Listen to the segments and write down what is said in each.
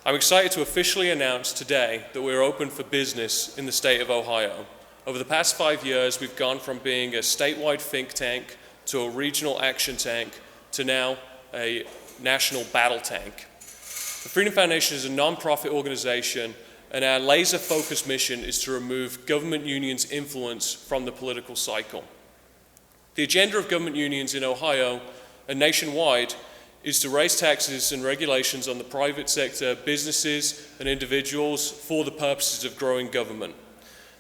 I'm excited to officially announce today that we're open for business in the state of Ohio. Over the past 5 years, we've gone from being a statewide think tank to a regional action tank to now a national battle tank. The Freedom Foundation is a nonprofit organization, and our laser-focused mission is to remove government unions' influence from the political cycle. The agenda of government unions in Ohio and nationwide is to raise taxes and regulations on the private sector, businesses, and individuals for the purposes of growing government.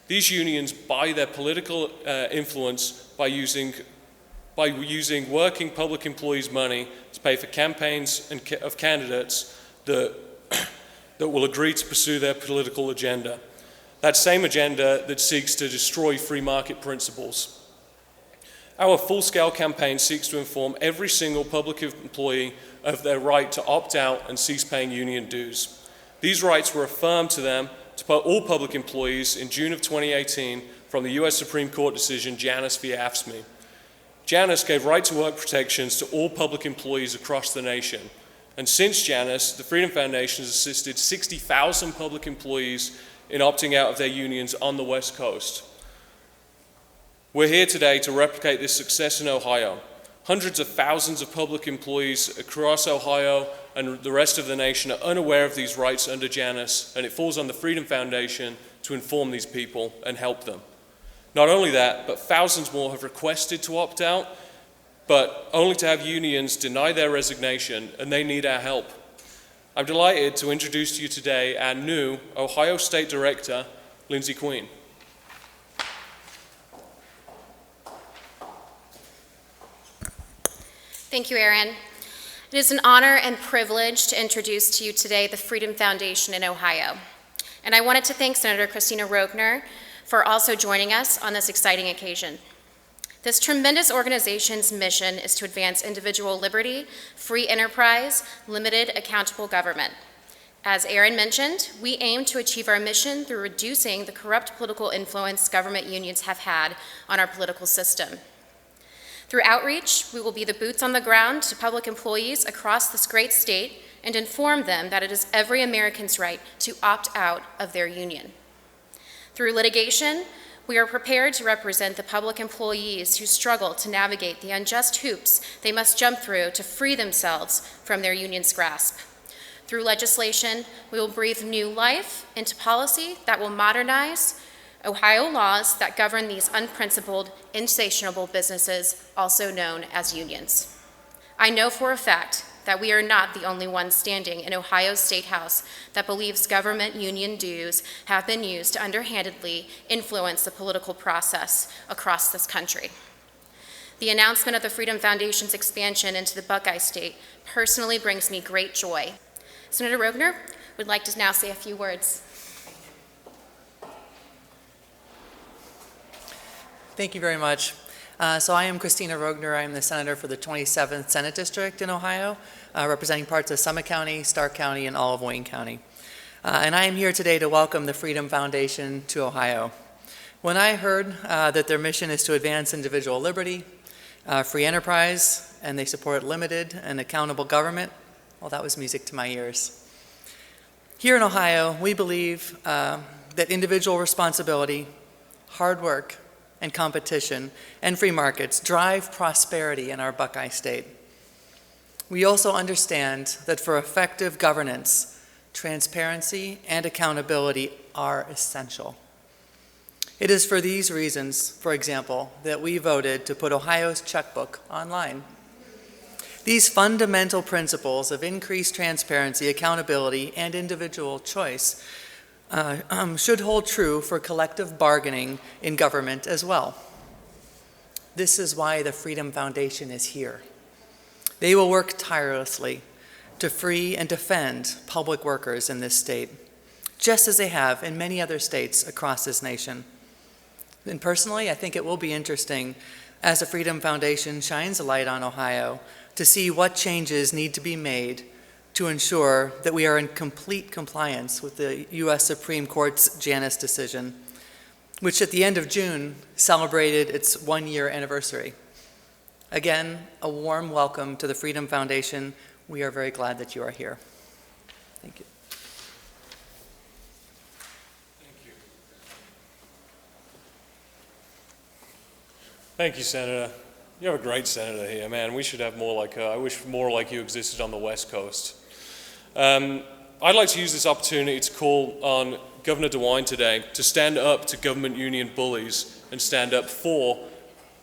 These unions buy their political influence by using working public employees' money to pay for campaigns of candidates that will agree to pursue their political agenda. That same agenda that seeks to destroy free market principles. Our full-scale campaign seeks to inform every single public employee of their right to opt out and cease paying union dues. These rights were affirmed to them, to all public employees, in June of 2018 from the U.S. Supreme Court decision Janus v. AFSCME. Janus gave right-to-work protections to all public employees across the nation. And since Janus, the Freedom Foundation has assisted 60,000 public employees in opting out of their unions on the West Coast. We're here today to replicate this success in Ohio. Hundreds of thousands of public employees across Ohio and the rest of the nation are unaware of these rights under Janus, and it falls on the Freedom Foundation to inform these people and help them. Not only that, but thousands more have requested to opt out, but only to have unions deny their resignation, and they need our help. I'm delighted to introduce to you today our new Ohio State Director, Lindsay Queen. Thank you, Aaron. It is an honor and privilege to introduce to you today the Freedom Foundation in Ohio. And I wanted to thank Senator Christina Rogner for also joining us on this exciting occasion. This tremendous organization's mission is to advance individual liberty, free enterprise, limited accountable government. As Aaron mentioned, we aim to achieve our mission through reducing the corrupt political influence government unions have had on our political system. Through outreach, we will be the boots on the ground to public employees across this great state and inform them that it is every American's right to opt out of their union. Through litigation, we are prepared to represent the public employees who struggle to navigate the unjust hoops they must jump through to free themselves from their union's grasp. Through legislation, we will breathe new life into policy that will modernize Ohio laws that govern these unprincipled, insatiable businesses, also known as unions. I know for a fact that we are not the only ones standing in Ohio's State House that believes government union dues have been used to underhandedly influence the political process across this country. The announcement of the Freedom Foundation's expansion into the Buckeye State personally brings me great joy. Senator Rogner would like to now say a few words. Thank you very much. So I am Christina Rogner. I am the senator for the 27th Senate District in Ohio, representing parts of Summit County, Stark County, and all of Wayne County. And I am here today to welcome the Freedom Foundation to Ohio. When I heard that their mission is to advance individual liberty, free enterprise, and they support limited and accountable government, well, that was music to my ears. Here in Ohio, we believe that individual responsibility, hard work, and competition and free markets drive prosperity in our Buckeye State. We also understand that for effective governance, transparency and accountability are essential. It is for these reasons, for example, that we voted to put Ohio's checkbook online. These fundamental principles of increased transparency, accountability, and individual choice should hold true for collective bargaining in government as well. This is why the Freedom Foundation is here. They will work tirelessly to free and defend public workers in this state, just as they have in many other states across this nation. And personally, I think it will be interesting as the Freedom Foundation shines a light on Ohio to see what changes need to be made to ensure that we are in complete compliance with the U.S. Supreme Court's Janus decision, which at the end of June celebrated its one-year anniversary. Again, a warm welcome to the Freedom Foundation. We are very glad that you are here. Thank you. Thank you, Senator. You have a great senator here, man. We should have more like her. I wish more like you existed on the West Coast. I'd like to use this opportunity to call on Governor DeWine today to stand up to government union bullies and stand up for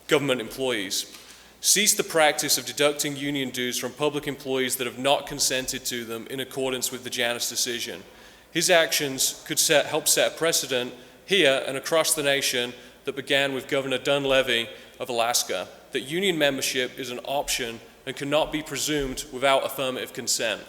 government employees. Cease the practice of deducting union dues from public employees that have not consented to them in accordance with the Janus decision. His actions could help set a precedent here and across the nation that began with Governor Dunleavy of Alaska, that union membership is an option and cannot be presumed without affirmative consent.